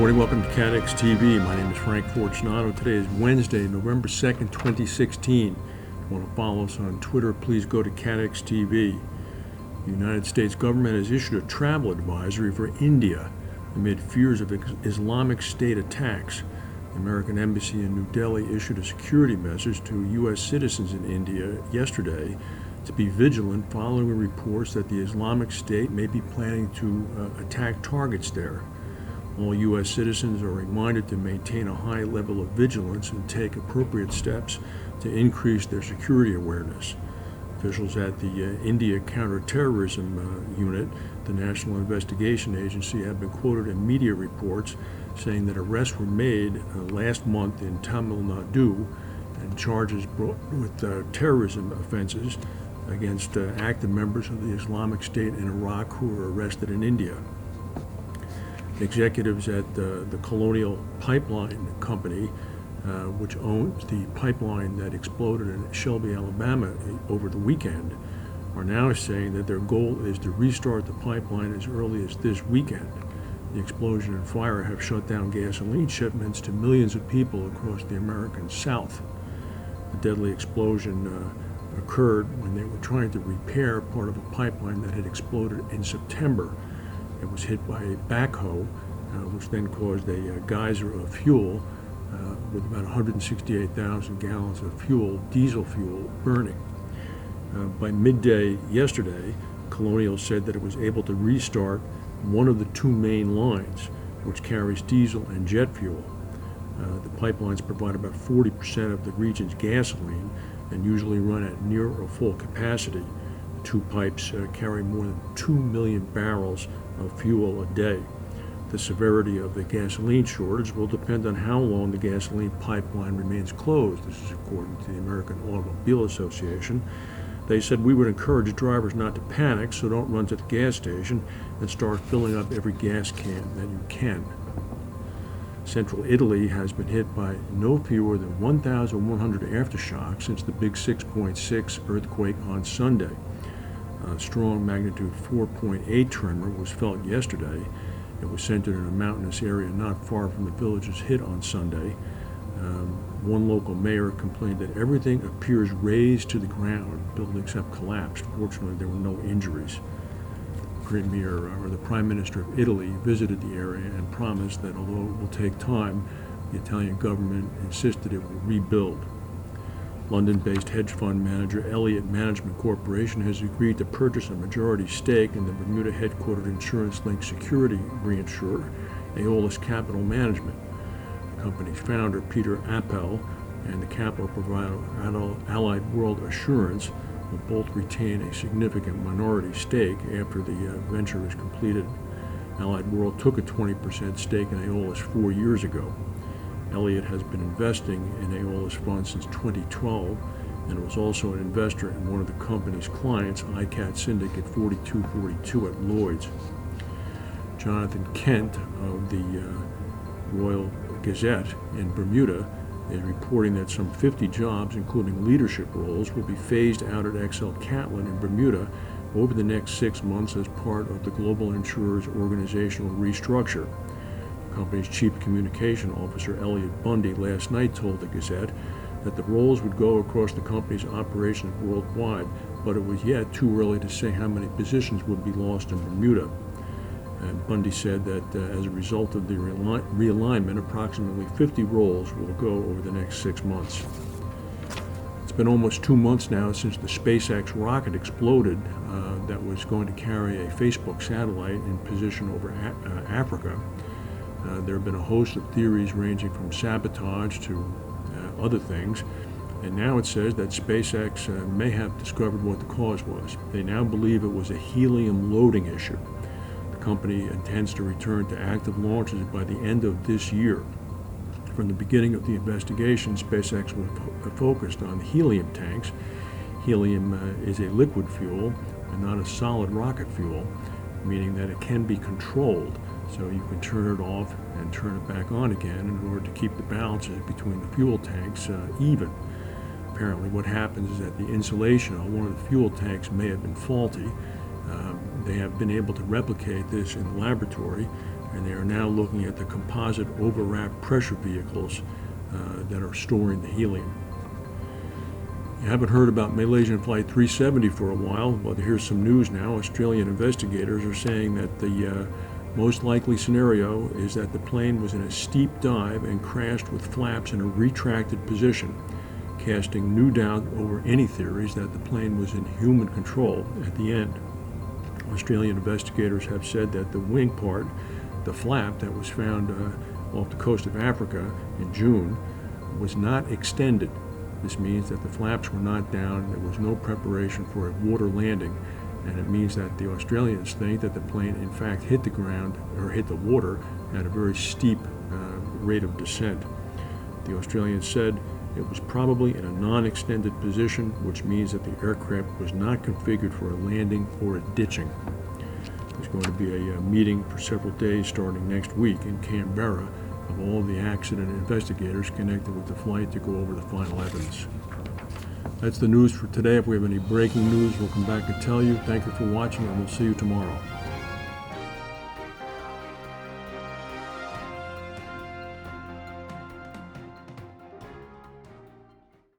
morning, welcome to CATEX TV. My name is Frank Fortunato. Today is Wednesday, November 2nd, 2016. If you want to follow us on Twitter, please go to CATEX TV. The United States government has issued a travel advisory for India amid fears of Islamic State attacks. The American Embassy in New Delhi issued a security message to U.S. citizens in India yesterday to be vigilant following reports that the Islamic State may be planning to attack targets there. All U.S. citizens are reminded to maintain a high level of vigilance and take appropriate steps to increase their security awareness. Officials at the India Counterterrorism Unit, the National Investigation Agency, have been quoted in media reports saying that arrests were made last month in Tamil Nadu and charges brought with terrorism offenses against active members of the Islamic State in Iraq who were arrested in India. Executives at the Colonial Pipeline company, which owns the pipeline that exploded in Shelby, Alabama over the weekend, are now saying that their goal is to restart the pipeline as early as this weekend. The explosion and fire have shut down gasoline shipments to millions of people across the American South. The deadly explosion occurred when they were trying to repair part of a pipeline that had exploded in September. It was hit by a backhoe, which then caused a geyser of fuel with about 168,000 gallons of fuel, diesel fuel, burning. By midday yesterday, Colonial said that it was able to restart one of the two main lines, which carries diesel and jet fuel. The pipelines provide about 40% of the region's gasoline and usually run at near or full capacity. The two pipes carry more than 2 million barrels of fuel a day. The severity of the gasoline shortage will depend on how long the gasoline pipeline remains closed. This is according to the American Automobile Association. They said, "We would encourage drivers not to panic, so don't run to the gas station and start filling up every gas can that you can." Central Italy has been hit by no fewer than 1,100 aftershocks since the big 6.6 earthquake on Sunday. A strong magnitude 4.8 tremor was felt yesterday. It was centered in a mountainous area not far from the villages hit on Sunday. One local mayor complained that everything appears razed to the ground. Buildings have collapsed. Fortunately, there were no injuries. The Prime Minister of Italy visited the area and promised that although it will take time, the Italian government insisted it will rebuild. London-based hedge fund manager Elliott Management Corporation has agreed to purchase a majority stake in the Bermuda headquartered insurance-linked security reinsurer Aeolus Capital Management. The company's founder, Peter Appel, and the capital provider Allied World Assurance will both retain a significant minority stake after the venture is completed. Allied World took a 20% stake in Aeolus 4 years ago. Elliott has been investing in Aeolus funds since 2012 and was also an investor in one of the company's clients, ICAT Syndicate 4242 at Lloyd's. Jonathan Kent of the Royal Gazette in Bermuda is reporting that some 50 jobs, including leadership roles, will be phased out at Catlin in Bermuda over the next 6 months as part of the global insurer's organizational restructure. The company's chief communication officer, Elliott Bundy, last night told the Gazette that the roles would go across the company's operations worldwide, but it was yet too early to say how many positions would be lost in Bermuda. And Bundy said that as a result of the realignment, approximately 50 roles will go over the next 6 months. It's been almost 2 months now since the SpaceX rocket exploded that was going to carry a Facebook satellite in position over Africa. There have been a host of theories ranging from sabotage to other things, and now it says that SpaceX may have discovered what the cause was. They now believe it was a helium loading issue. The company intends to return to active launches by the end of this year. From the beginning of the investigation, SpaceX was focused on helium tanks. Helium is a liquid fuel and not a solid rocket fuel, meaning that it can be controlled. So you can turn it off and turn it back on again in order to keep the balances between the fuel tanks even. Apparently what happens is that the insulation on one of the fuel tanks may have been faulty. They have been able to replicate this in the laboratory, and they are now looking at the composite overwrap pressure vehicles that are storing the helium. You haven't heard about Malaysian Flight 370 for a while. Well, here's some news now. Australian investigators are saying that the most likely scenario is that the plane was in a steep dive and crashed with flaps in a retracted position, casting new doubt over any theories that the plane was in human control at the end. Australian investigators have said that the wing part, the flap that was found off the coast of Africa in June, was not extended. This means that the flaps were not down, there was no preparation for a water landing, and it means that the Australians think that the plane in fact hit the ground or hit the water at a very steep rate of descent. The Australians said it was probably in a non-extended position, which means that the aircraft was not configured for a landing or a ditching. There's going to be a meeting for several days starting next week in Canberra of all the accident investigators connected with the flight to go over the final evidence. That's the news for today. If we have any breaking news, we'll come back and tell you. Thank you for watching, and we'll see you tomorrow.